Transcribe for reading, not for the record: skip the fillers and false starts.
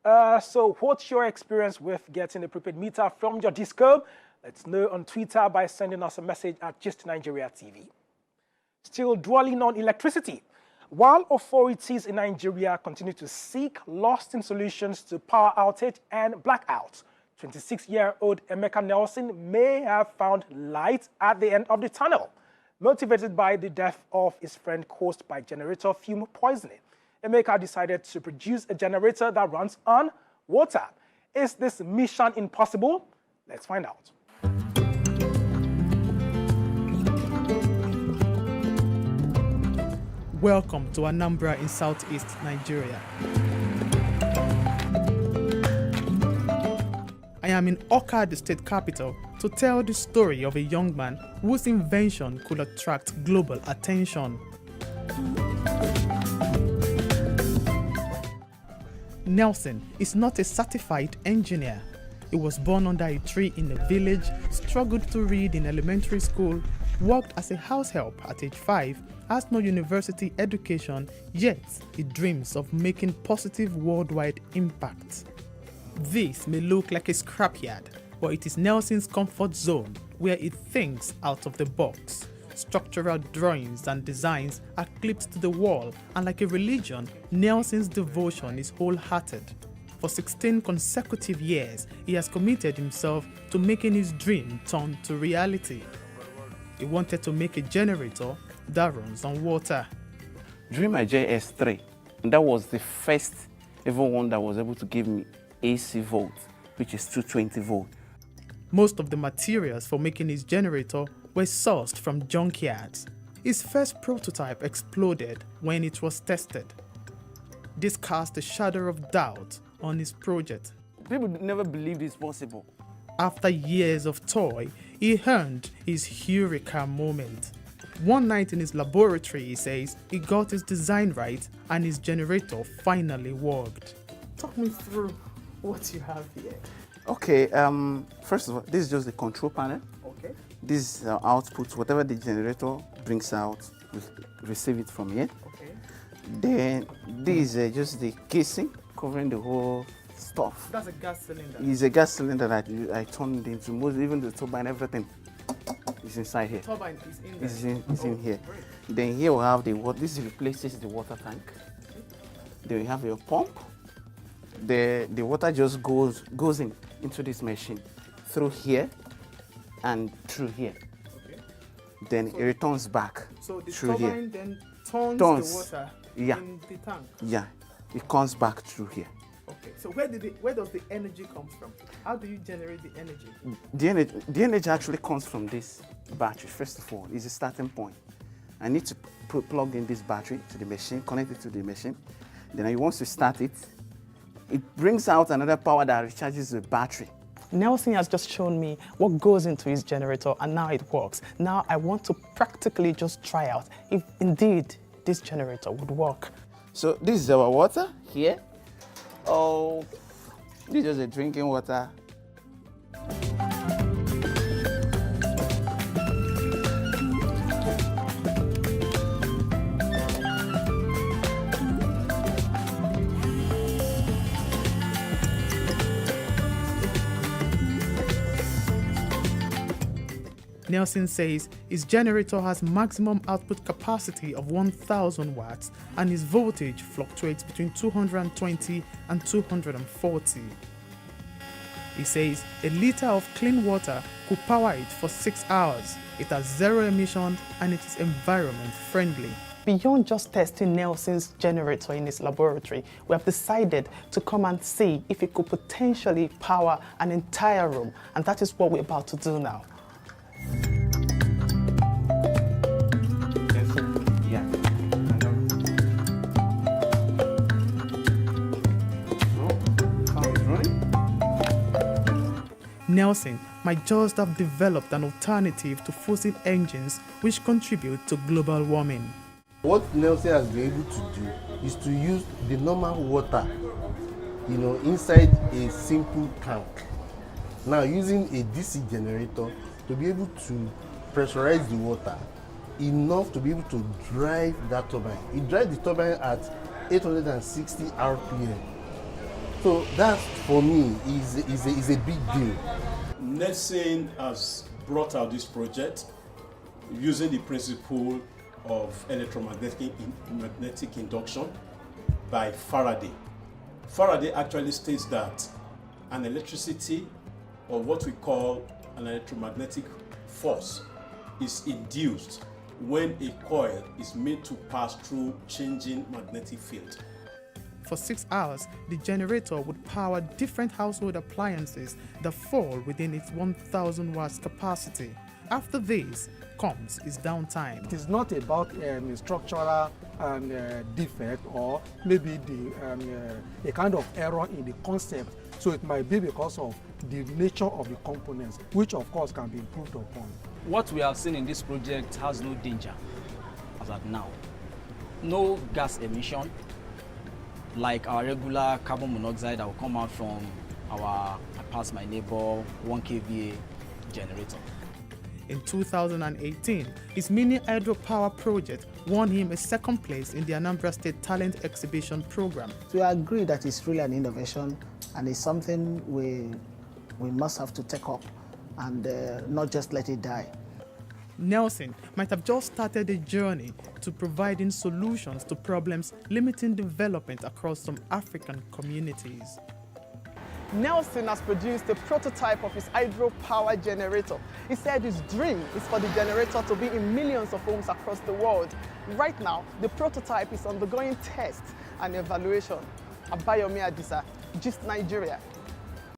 So what's your experience with getting a prepaid meter from your disco? Let's know on Twitter by sending us a message at Gist Nigeria TV. Still dwelling on electricity. While authorities in Nigeria continue to seek lasting solutions to power outage and blackouts, 26-year-old Emeka Nelson may have found light at the end of the tunnel. Motivated by the death of his friend caused by generator fume poisoning, Emeka decided to produce a generator that runs on water. Is this mission impossible? Let's find out. Welcome to Anambra in southeast Nigeria. I am in Awka, the state capital, to tell the story of a young man whose invention could attract global attention. Nelson is not a certified engineer. He was born under a tree in a village, struggled to read in elementary school, worked as a house help at age 5, has no university education, yet he dreams of making positive worldwide impact. This may look like a scrapyard, but it is Nelson's comfort zone where he thinks out of the box. Structural drawings and designs are clipped to the wall, and like a religion, Nelson's devotion is wholehearted. For 16 consecutive years, he has committed himself to making his dream turn to reality. He wanted to make a generator that runs on water. During my JS3, that was the first ever one that was able to give me AC volt, which is 220 volt. Most of the materials for making his generator were sourced from junkyards. His first prototype exploded when it was tested. This cast a shadow of doubt on his project. People never believed it's possible. After years of toil, he earned his eureka moment. One night in his laboratory, he says, he got his design right and his generator finally worked. Talk me through what you have here. Okay, first of all, this is just the control panel. Okay. This is our output. Whatever the generator brings out, we receive it from here. Okay. Then this is just the casing covering the whole stuff. That's a gas cylinder. It's a gas cylinder that I turned into, most, even the turbine, everything is inside here. Turbine is in there. It's in here. Great. Then here we have the water. This replaces the water tank. Then we have your pump. The water just goes into this machine through here and through here. Okay. Then it returns back So the through turbine here. then turns the water Yeah. in the tank. Yeah, it comes back through here. Okay. So where does the energy come from? How do you generate the energy? The energy actually comes from this battery. First of all, is a starting point. I need to plug in this battery to the machine, connect it to the machine. Then I want to start it. It brings out another power that recharges the battery. Nelson has just shown me what goes into his generator and now it works. Now I want to practically just try out if indeed this generator would work. So this is our water here. Oh, this is just a drinking water. Nelson says his generator has maximum output capacity of 1000 watts and his voltage fluctuates between 220 and 240. He says a liter of clean water could power it for 6 hours. It has zero emission and it is environment friendly. Beyond just testing Nelson's generator in his laboratory, we have decided to come and see if it could potentially power an entire room, and that is what we're about to do now. Nelson might just have developed an alternative to fossil engines which contribute to global warming. What Nelson has been able to do is to use the normal water, inside a simple tank. Now using a DC generator to be able to pressurize the water enough to be able to drive that turbine. It drives the turbine at 860 RPM. So that, for me, is a big deal. Nelson has brought out this project using the principle of electromagnetic induction by Faraday. Faraday actually states that an electricity, or what we call an electromagnetic force, is induced when a coil is made to pass through changing magnetic field. For 6 hours, the generator would power different household appliances that fall within its 1,000 watts capacity. After this comes its downtime. It is not about structural defect or maybe a kind of error in the concept. So it might be because of the nature of the components, which of course can be improved upon. What we have seen in this project has no danger as at now. No gas emission, like our regular carbon monoxide that will come out from our I Pass My Neighbor 1 kVA generator. In 2018, his mini hydropower project won him a second place in the Anambra State Talent Exhibition program. We agree that it's really an innovation and it's something we must have to take up and not just let it die. Nelson might have just started a journey to providing solutions to problems limiting development across some African communities. Nelson has produced a prototype of his hydropower generator. He said his dream is for the generator to be in millions of homes across the world. Right now, the prototype is undergoing tests and evaluation. Abayomi Adisa, Gist Nigeria.